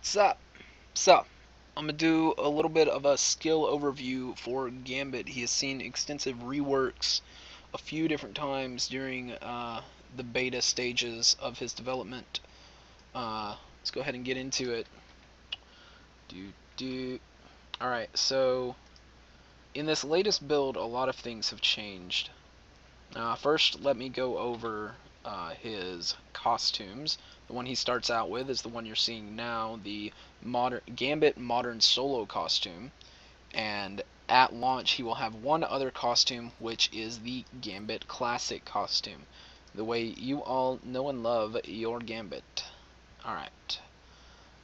What's up? So, I'm going to do a little bit of a skill overview for Gambit. He has seen extensive reworks a few different times during the beta stages of his development. Let's go ahead and get into it. Alright, so in this latest build, a lot of things have changed. First, let me go over his costumes. The one he starts out with is the one you're seeing now, the Gambit Modern Solo costume. And at launch, he will have one other costume, which is the Gambit Classic costume. The way you all know and love your Gambit. Alright.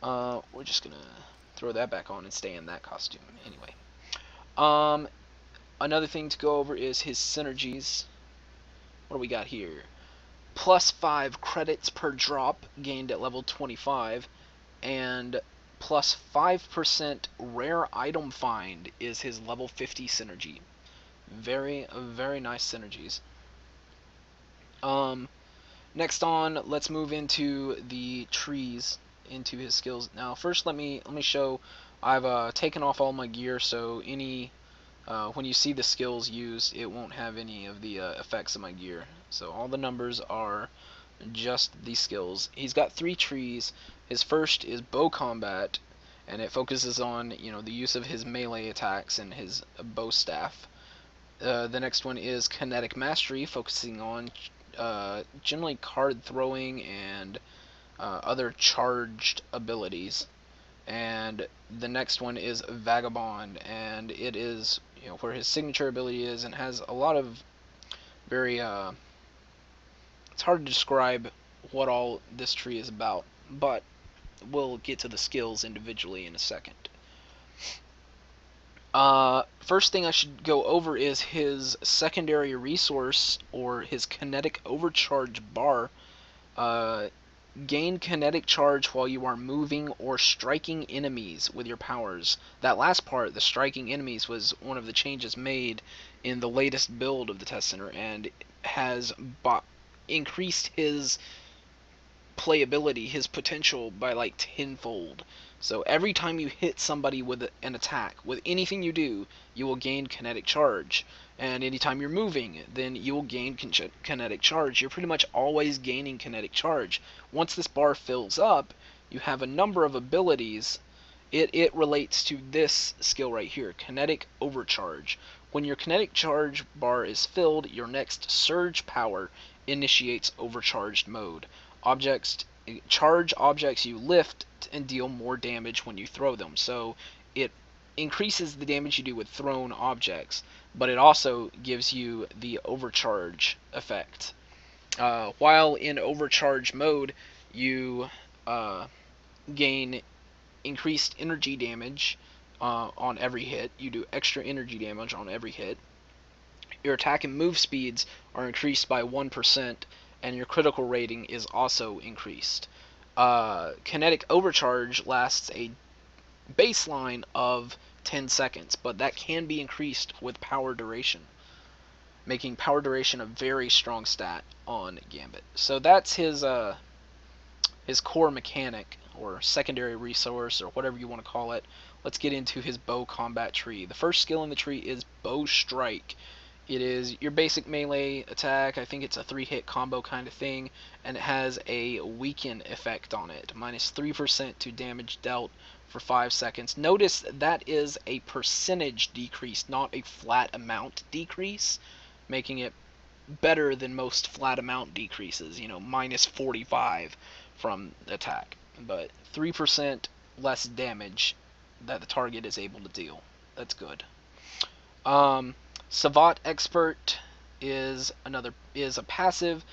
We're just gonna throw that back on and stay in that costume anyway. Another thing to go over is his synergies. What do we got here? Plus 5 credits per drop gained at level 25, and plus 5% rare item find is his level 50 synergy. Very nice synergies. Next on, let's move into the trees, into his skills. Now, first let me show. I've taken off all my gear, so when you see the skills used, it won't have any of the effects of my gear. So all the numbers are just the skills. He's got 3 trees. His first is bow combat, and it focuses on the use of his melee attacks and his bow staff. The next one is kinetic mastery, focusing on generally card throwing and other charged abilities. And the next one is vagabond, and it is where his signature ability is, and has a lot of very it's hard to describe what all this tree is about, but we'll get to the skills individually in a second. First thing I should go over is his secondary resource, or his kinetic overcharge bar. Gain kinetic charge while you are moving or striking enemies with your powers. That last part, the striking enemies, was one of the changes made in the latest build of the test center, and has increased his playability, his potential, by like tenfold. So every time you hit somebody with an attack, with anything you do, you will gain kinetic charge. And anytime you're moving, then you will gain kinetic charge. You're pretty much always gaining kinetic charge. Once this bar fills up, you have a number of abilities. It relates to this skill right here, kinetic overcharge. When your kinetic charge bar is filled, your next surge power initiates overcharged mode. Charge objects you lift and deal more damage when you throw them. So it increases the damage you do with thrown objects, but it also gives you the overcharge effect. While in overcharge mode, you gain increased energy damage on every hit. You do extra energy damage on every hit. Your attack and move speeds are increased by 1%, and your critical rating is also increased. Kinetic overcharge lasts a baseline of 10 seconds, but that can be increased with power duration, making power duration a very strong stat on Gambit. So that's his core mechanic, or secondary resource, or whatever you want to call it. Let's get into his bow combat tree. The first skill in the tree is Bow Strike. It is your basic melee attack. I think it's a 3-hit combo kind of thing, and it has a weaken effect on it. Minus 3% to damage dealt for 5 seconds. Notice that is a percentage decrease, not a flat amount decrease, making it better than most flat amount decreases, minus 45 from attack. But 3% less damage that the target is able to deal. That's good. Savant Expert is a passive.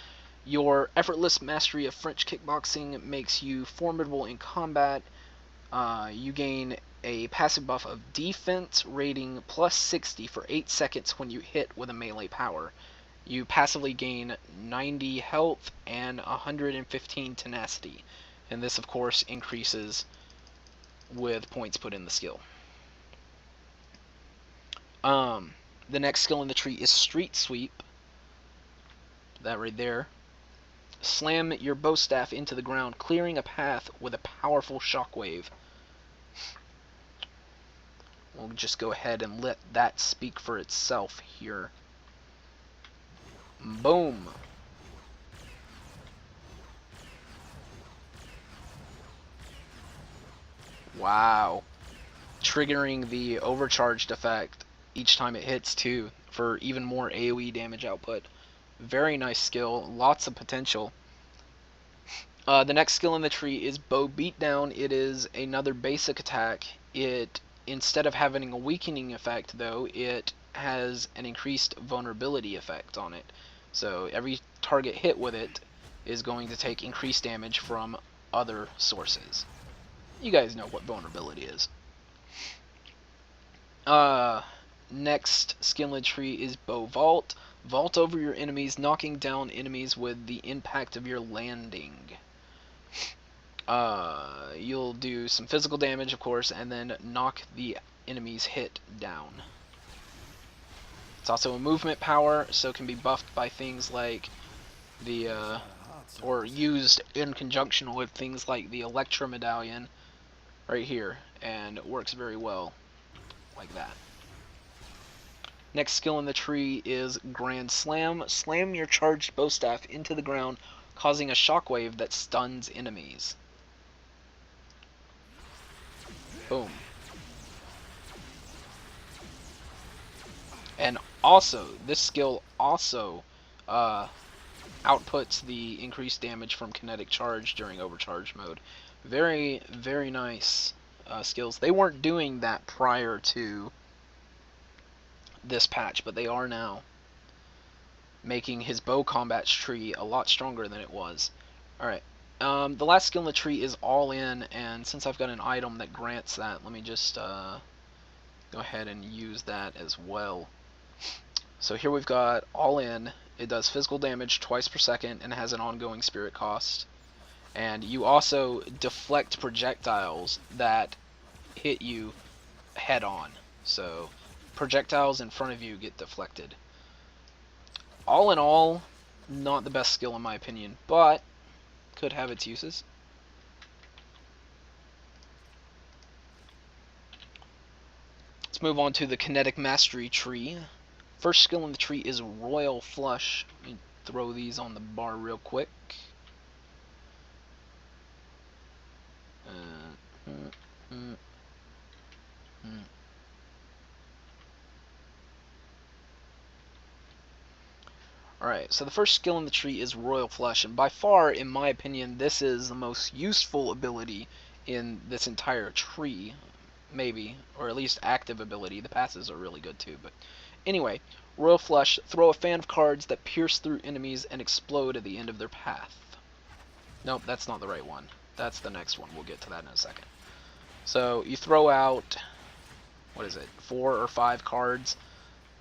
Your effortless mastery of French kickboxing makes you formidable in combat. You gain a passive buff of defense rating plus 60 for 8 seconds when you hit with a melee power. You passively gain 90 health and 115 tenacity. And this, of course, increases with points put in the skill. The next skill in the tree is Street Sweep. That right there. Slam your bow staff into the ground, clearing a path with a powerful shockwave. We'll just go ahead and let that speak for itself here. Boom. Wow. Triggering the overcharged effect each time it hits too, for even more AoE damage output. Very nice skill, lots of potential. The next skill in the tree is Bow Beatdown. It is another basic attack. It, instead of having a weakening effect though, it has an increased vulnerability effect on it. So every target hit with it is going to take increased damage from other sources. You guys know what vulnerability is. Next skill in the tree is Bow Vault. Vault over your enemies, knocking down enemies with the impact of your landing. You'll do some physical damage, of course, and then knock the enemy's hit down. It's also a movement power, so it can be buffed by things like the, or used in conjunction with things like the Electra Medallion, right here, and it works very well, like that. Next skill in the tree is Grand Slam. Slam your charged bow staff into the ground, causing a shockwave that stuns enemies. Boom. And also, this skill also outputs the increased damage from kinetic charge during overcharge mode. Very, very nice skills. They weren't doing that prior to this patch, but they are now, making his bow combat tree a lot stronger than it was. Alright, the last skill in the tree is All In, and since I've got an item that grants that, let me just go ahead and use that as well. So here we've got All In. It does physical damage twice per second and has an ongoing spirit cost. And you also deflect projectiles that hit you head on. So projectiles in front of you get deflected. All in all, not the best skill in my opinion, but could have its uses. Let's move on to the Kinetic Mastery tree. First skill in the tree is Royal Flush. Let me throw these on the bar real quick. Alright, so the first skill in the tree is Royal Flush, and by far, in my opinion, this is the most useful ability in this entire tree, maybe, or at least active ability. The passes are really good too, but anyway, Royal Flush, throw a fan of cards that pierce through enemies and explode at the end of their path. Nope, that's not the right one. That's the next one. We'll get to that in a second. So you throw out, what is it, 4 or 5 cards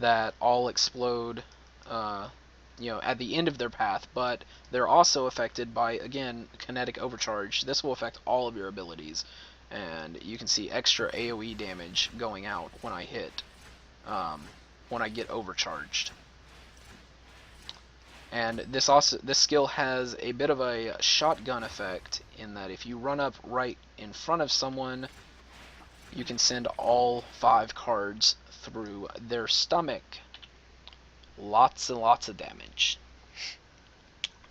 that all explode, you know, at the end of their path, but they're also affected by, again, kinetic overcharge. This will affect all of your abilities, and you can see extra AoE damage going out when I hit, when I get overcharged. And this skill has a bit of a shotgun effect in that if you run up right in front of someone, you can send all 5 cards through their stomach. Lots and lots of damage.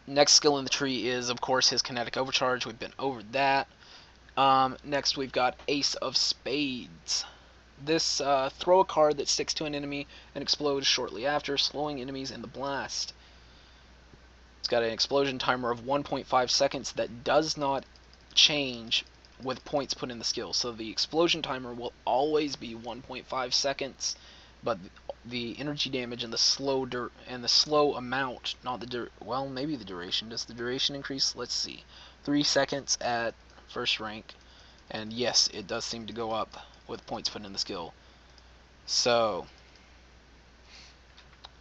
Next skill in the tree is, of course, his kinetic overcharge. We've been over that. Next, we've got Ace of Spades. This, throw a card that sticks to an enemy and explodes shortly after, slowing enemies in the blast. It's got an explosion timer of 1.5 seconds that does not change with points put in the skill. So the explosion timer will always be 1.5 seconds, but the energy damage and the slow amount, not the well, maybe the duration. Does the duration increase? Let's see. 3 seconds at first rank, and yes, it does seem to go up with points put in the skill. So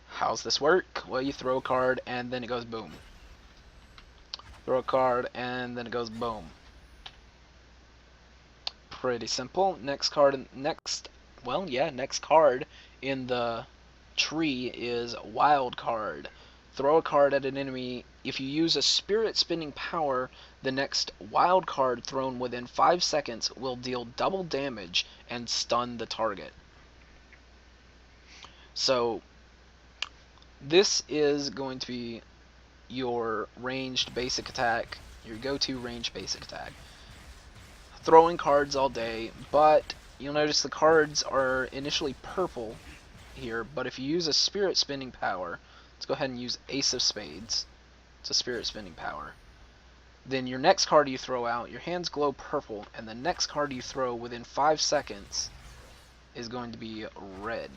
how's this work? Well, you throw a card and then it goes boom. Throw a card and then it goes boom. Pretty simple. Next card in the tree is Wild Card. Throw a card at an enemy. If you use a spirit spinning power, the next wild card thrown within 5 seconds will deal double damage and stun the target. So this is going to be your ranged basic attack, your go-to ranged basic attack. Throwing cards all day, but you'll notice the cards are initially purple here, but if you use a spirit spinning power, let's go ahead and use Ace of Spades. It's a spirit spinning power. Then your next card you throw out, your hands glow purple, and the next card you throw within 5 seconds is going to be red.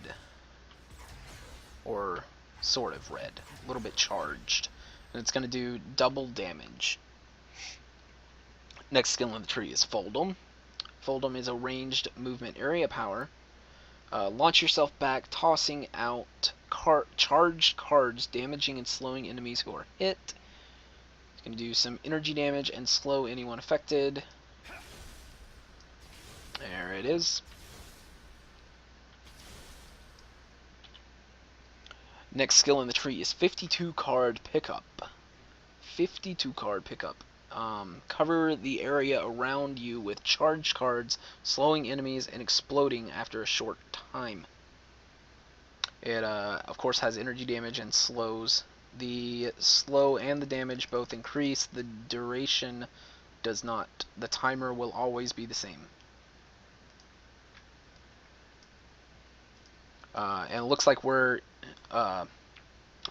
Or sort of red. A little bit charged. And it's going to do double damage. Next skill in the tree is Fold'em. Fold'em is a ranged movement area power. Launch yourself back, tossing out charged cards, damaging and slowing enemies who are hit. It's going to do some energy damage and slow anyone affected. There it is. Next skill in the tree is 52 card pickup. 52 card pickup. Cover the area around you with charged cards, slowing enemies and exploding after a short time. It, of course, has energy damage and slows. The slow and the damage both increase. The duration does not. The timer will always be the same. And it looks like we're...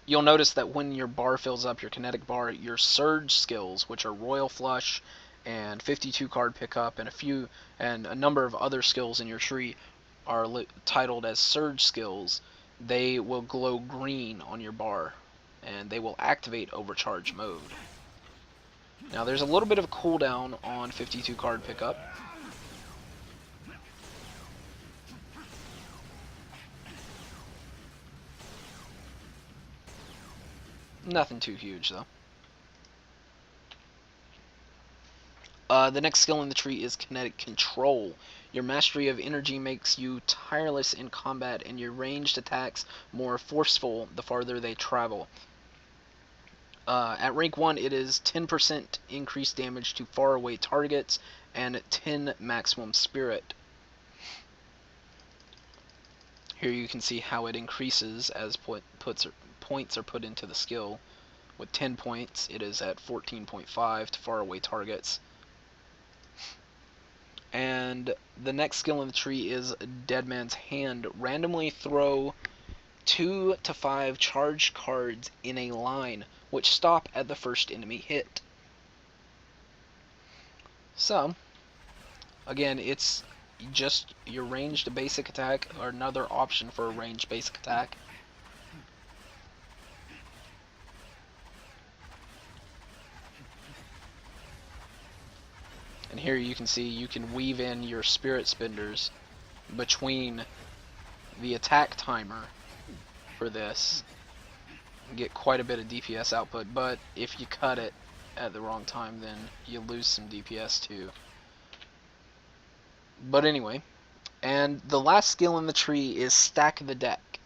you'll notice that when your bar fills up, your kinetic bar, your surge skills, which are Royal Flush and 52 card pickup and a number of other skills in your tree are titled as surge skills. They will glow green on your bar and they will activate overcharge mode. Now there's a little bit of a cooldown on 52 card pickup. Nothing too huge, though. The next skill in the tree is Kinetic Control. Your mastery of energy makes you tireless in combat, and your ranged attacks more forceful the farther they travel. At rank 1, it is 10% increased damage to faraway targets, and 10 maximum spirit. Here you can see how it increases as points are put into the skill. With 10 points, it is at 14.5 to faraway targets. And the next skill in the tree is Dead Man's Hand. Randomly throw 2 to 5 charged cards in a line, which stop at the first enemy hit. So, again, it's just your ranged basic attack, or another option for a ranged basic attack. And here you can see you can weave in your spirit spenders between the attack timer for this and get quite a bit of DPS output, but if you cut it at the wrong time, then you lose some DPS too. But anyway, and the last skill in the tree is Stack the Deck.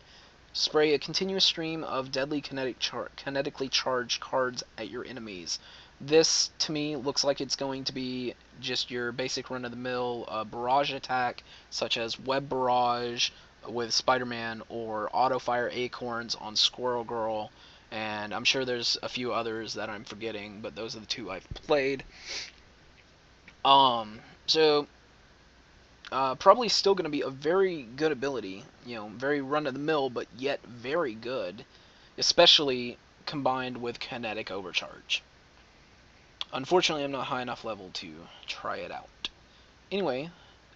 Spray a continuous stream of deadly kinetically charged cards at your enemies. This, to me, looks like it's going to be just your basic run-of-the-mill barrage attack, such as Web Barrage with Spider-Man or Auto-Fire Acorns on Squirrel Girl, and I'm sure there's a few others that I'm forgetting, but those are the two I've played. Probably still going to be a very good ability, very run-of-the-mill, but yet very good, especially combined with Kinetic Overcharge. Unfortunately, I'm not high enough level to try it out. Anyway,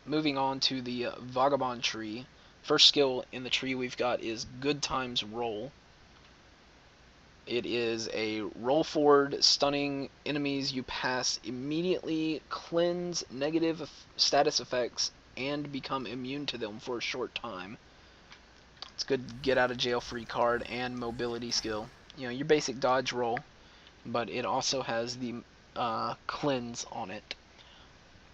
moving on to the Vagabond tree. First skill in the tree we've got is Good Times Roll. It is a roll forward, stunning enemies you pass immediately, cleanse negative status effects, and become immune to them for a short time. It's good get out of jail free card and mobility skill. Your basic dodge roll, but it also has the cleanse on it.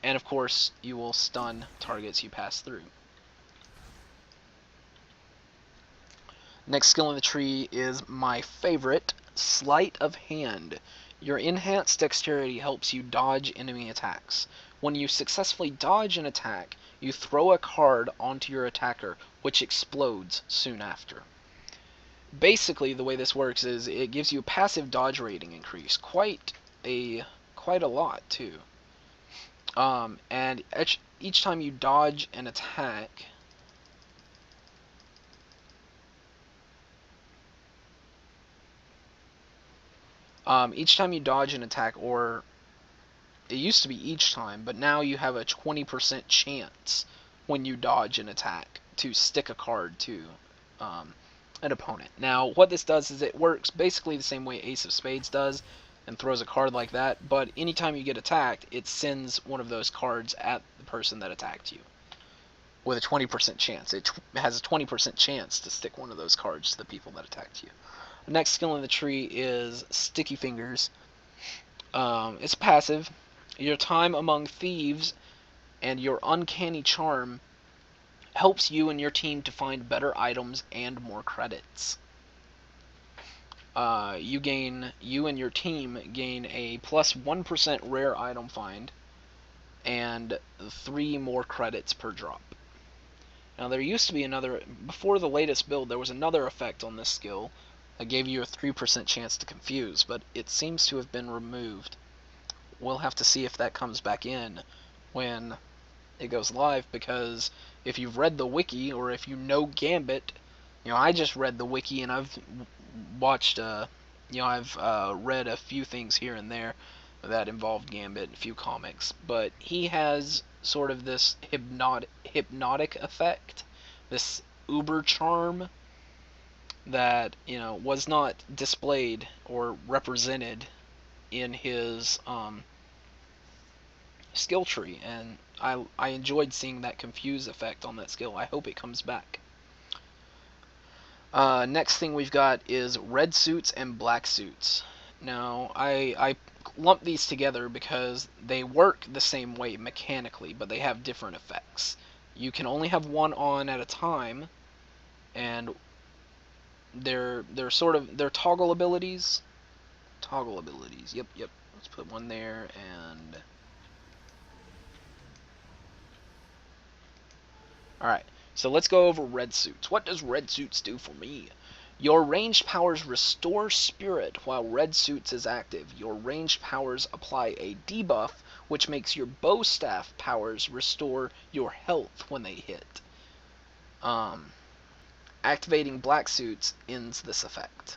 And of course, you will stun targets you pass through. Next skill in the tree is my favorite, Sleight of Hand. Your enhanced dexterity helps you dodge enemy attacks. When you successfully dodge an attack, you throw a card onto your attacker, which explodes soon after. Basically, the way this works is it gives you a passive dodge rating increase, quite a lot too. And each time you dodge an attack, or it used to be each time, but now you have a 20% chance when you dodge an attack to stick a card to an opponent. Now, what this does is it works basically the same way Ace of Spades does, and throws a card like that, but anytime you get attacked, it sends one of those cards at the person that attacked you with a 20% chance. It has a 20% chance to stick one of those cards to the people that attacked you. The next skill in the tree is Sticky Fingers. It's passive. Your time among thieves and your uncanny charm helps you and your team to find better items and more credits. You and your team gain a plus 1% rare item find and 3 more credits per drop. Now there used to be another, before the latest build, there was another effect on this skill that gave you a 3% chance to confuse, but it seems to have been removed. We'll have to see if that comes back in when it goes live, because if you've read the wiki, or if you know Gambit, I just read the wiki and I've watched, I've read a few things here and there that involved Gambit, a few comics, but he has sort of this hypnotic effect, this uber charm that, was not displayed or represented in his skill tree, and I enjoyed seeing that confuse effect on that skill. I hope it comes back. Next thing we've got is red suits and black suits. Now, I lump these together because they work the same way mechanically, but they have different effects. You can only have one on at a time, and they're toggle abilities. Toggle abilities. Yep. Let's put one there, and alright, so let's go over red suits. What does red suits do for me? Your ranged powers restore spirit while red suits is active. Your ranged powers apply a debuff, which makes your bow staff powers restore your health when they hit. Activating black suits ends this effect.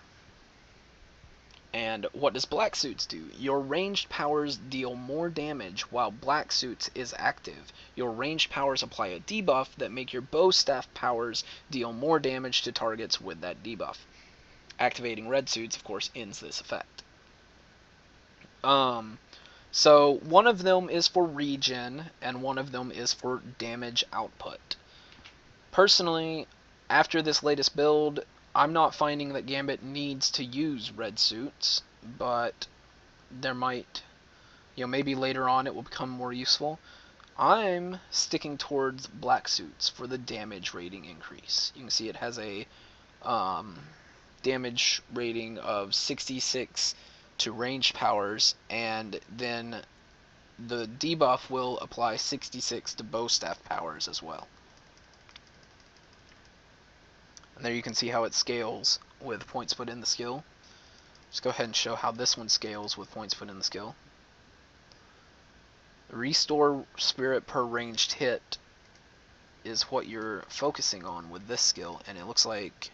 And what does black suits do? Your ranged powers deal more damage while black suits is active. Your ranged powers apply a debuff that make your bow staff powers deal more damage to targets with that debuff. Activating red suits, of course, ends this effect. So one of them is for regen, and one of them is for damage output. Personally, after this latest build, I'm not finding that Gambit needs to use red suits, but there might, maybe later on it will become more useful. I'm sticking towards black suits for the damage rating increase. You can see it has a damage rating of 66 to ranged powers, and then the debuff will apply 66 to bow staff powers as well. And there you can see how it scales with points put in the skill. Let's go ahead and show how this one scales with points put in the skill. Restore spirit per ranged hit is what you're focusing on with this skill, and it looks like,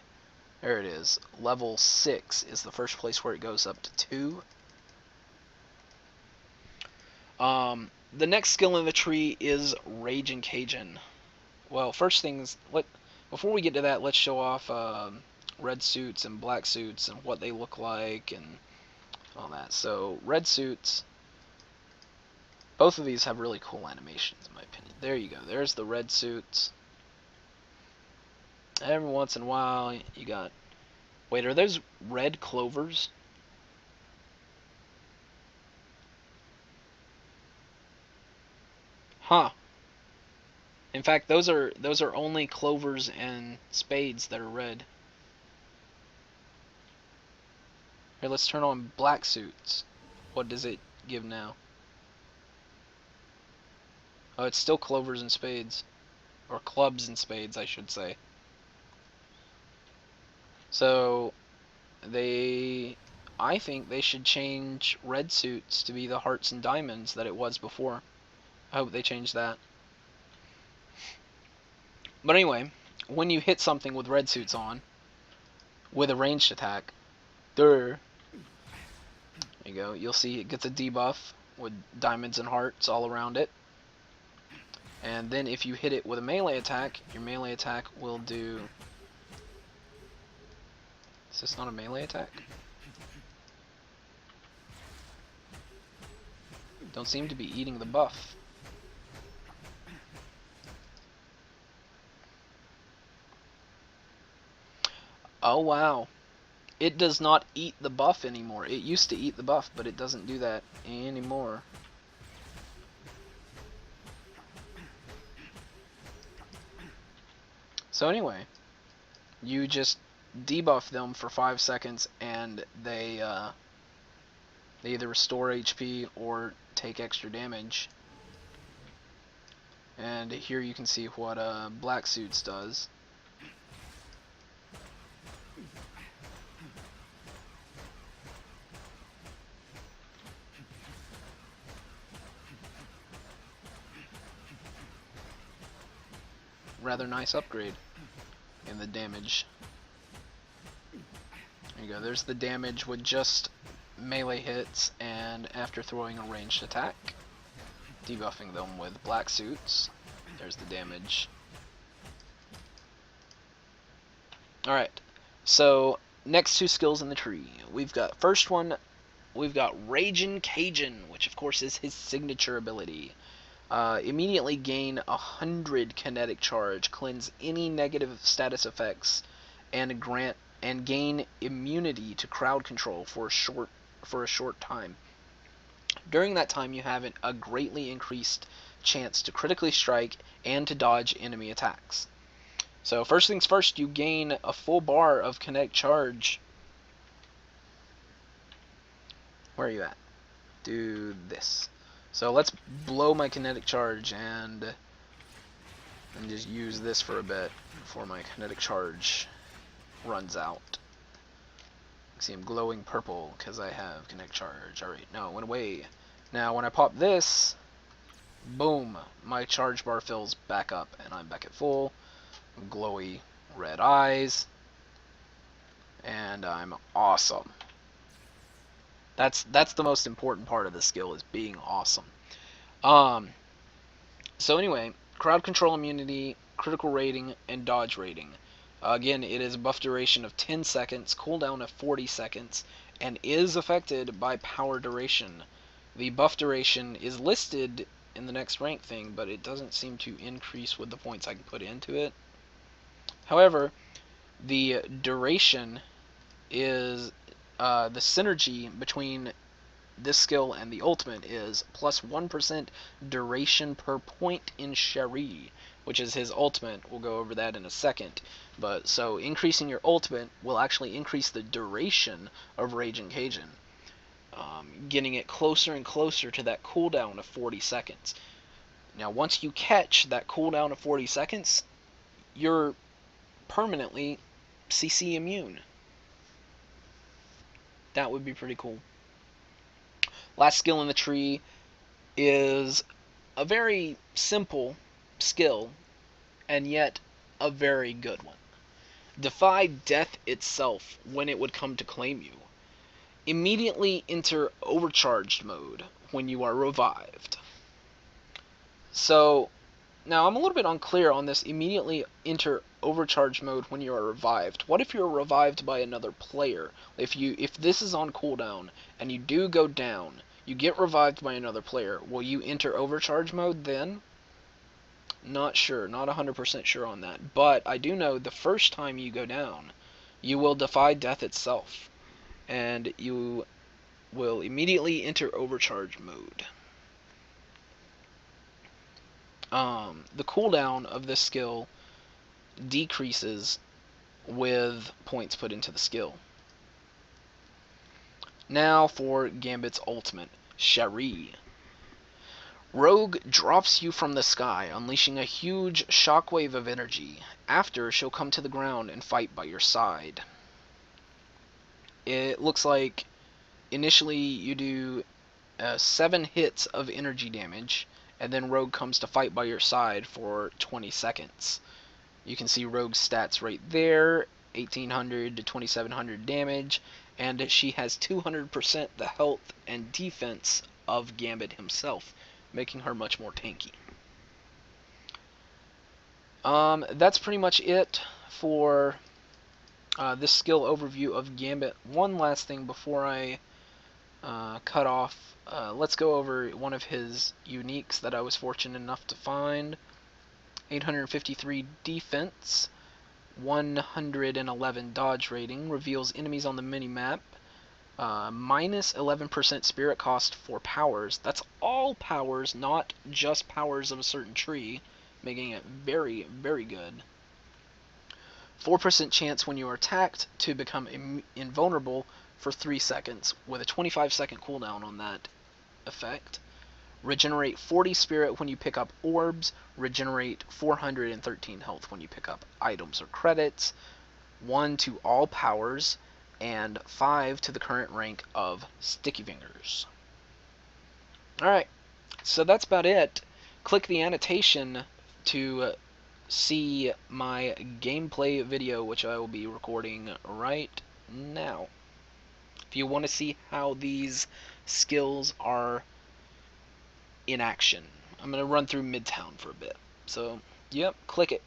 there it is, level 6 is the first place where it goes up to 2. The next skill in the tree is Raging Cajun. Well, first things, before we get to that, let's show off red suits and black suits and what they look like and all that. So, red suits, both of these have really cool animations in my opinion. There you go, there's the red suits. Every once in a while, you got, wait, are those red clovers? Huh. In fact, those are only clovers and spades that are red. Here, let's turn on black suits. What does it give now? Oh, it's still clovers and spades. Or clubs and spades, I should say. So, I think they should change red suits to be the hearts and diamonds that it was before. I hope they change that. But anyway, when you hit something with red suits on, with a ranged attack, there you go, you'll see it gets a debuff with diamonds and hearts all around it. And then if you hit it with a melee attack, your melee attack will do... Is this not a melee attack? Don't seem to be eating the buff. Oh wow. It does not eat the buff anymore. It used to eat the buff, but it doesn't do that anymore. So anyway, you just debuff them for 5 seconds and they either restore HP or take extra damage. And here you can see what Black Suits does. Rather nice upgrade in the damage. There you go, there's the damage with just melee hits and after throwing a ranged attack. Debuffing them with black suits. There's the damage. Alright, so next two skills in the tree. We've got, first one, we've got Ragin' Cajun, which of course is his signature ability. Immediately gain 100 kinetic charge, cleanse any negative status effects, and gain immunity to crowd control for a short time. During that time, you have a greatly increased chance to critically strike and to dodge enemy attacks. So first things first, you gain a full bar of kinetic charge. Where are you at? Do this. So let's blow my kinetic charge and just use this for a bit before my kinetic charge runs out. You see I'm glowing purple because I have kinetic charge. Alright, no, it went away. Now when I pop this, boom, my charge bar fills back up and I'm back at full. Glowy red eyes. And I'm awesome. That's the most important part of this skill, is being awesome. So anyway, crowd control immunity, critical rating, and dodge rating. Again, it is a buff duration of 10 seconds, cooldown of 40 seconds, and is affected by power duration. The buff duration is listed in the next rank thing, but it doesn't seem to increase with the points I can put into it. However, the duration is the synergy between this skill and the ultimate is plus 1% duration per point in Cherie, which is his ultimate. We'll go over that in a second. But so increasing your ultimate will actually increase the duration of Ragin' Cajun, getting it closer and closer to that cooldown of 40 seconds. Now once you catch that cooldown of 40 seconds, you're permanently CC immune. That would be pretty cool. Last skill in the tree is a very simple skill, and yet a very good one. Defy death itself when it would come to claim you. Immediately enter overcharged mode when you are revived. So, now I'm a little bit unclear on this immediately enter overcharge mode when you are revived. What if you're revived by another player? If this is on cooldown and you do go down, you get revived by another player, will you enter overcharge mode then? Not sure, not 100% sure on that. But I do know the first time you go down, you will defy death itself, and you will immediately enter overcharge mode. The cooldown of this skill decreases with points put into the skill. Now for Gambit's ultimate, Cherie. Rogue drops you from the sky, unleashing a huge shockwave of energy. After, she'll come to the ground and fight by your side. It looks like initially you do 7 hits of energy damage, and then Rogue comes to fight by your side for 20 seconds. You can see Rogue's stats right there, 1800 to 2700 damage, and she has 200% the health and defense of Gambit himself, making her much more tanky. That's pretty much it for this skill overview of Gambit. One last thing before I cut off. Let's go over one of his uniques that I was fortunate enough to find. 853 defense, 111 dodge rating, reveals enemies on the minimap, minus 11% spirit cost for powers. That's all powers, not just powers of a certain tree, making it very, very good. 4% chance when you are attacked to become invulnerable for 3 seconds, with a 25-second cooldown on that effect. Regenerate 40 spirit when you pick up orbs. Regenerate 413 health when you pick up items or credits. 1 to all powers, and 5 to the current rank of Sticky Fingers. Alright, so that's about it. Click the annotation to see my gameplay video, which I will be recording right now. If you want to see how these skills are in action. I'm going to run through Midtown for a bit. So, yep, click it.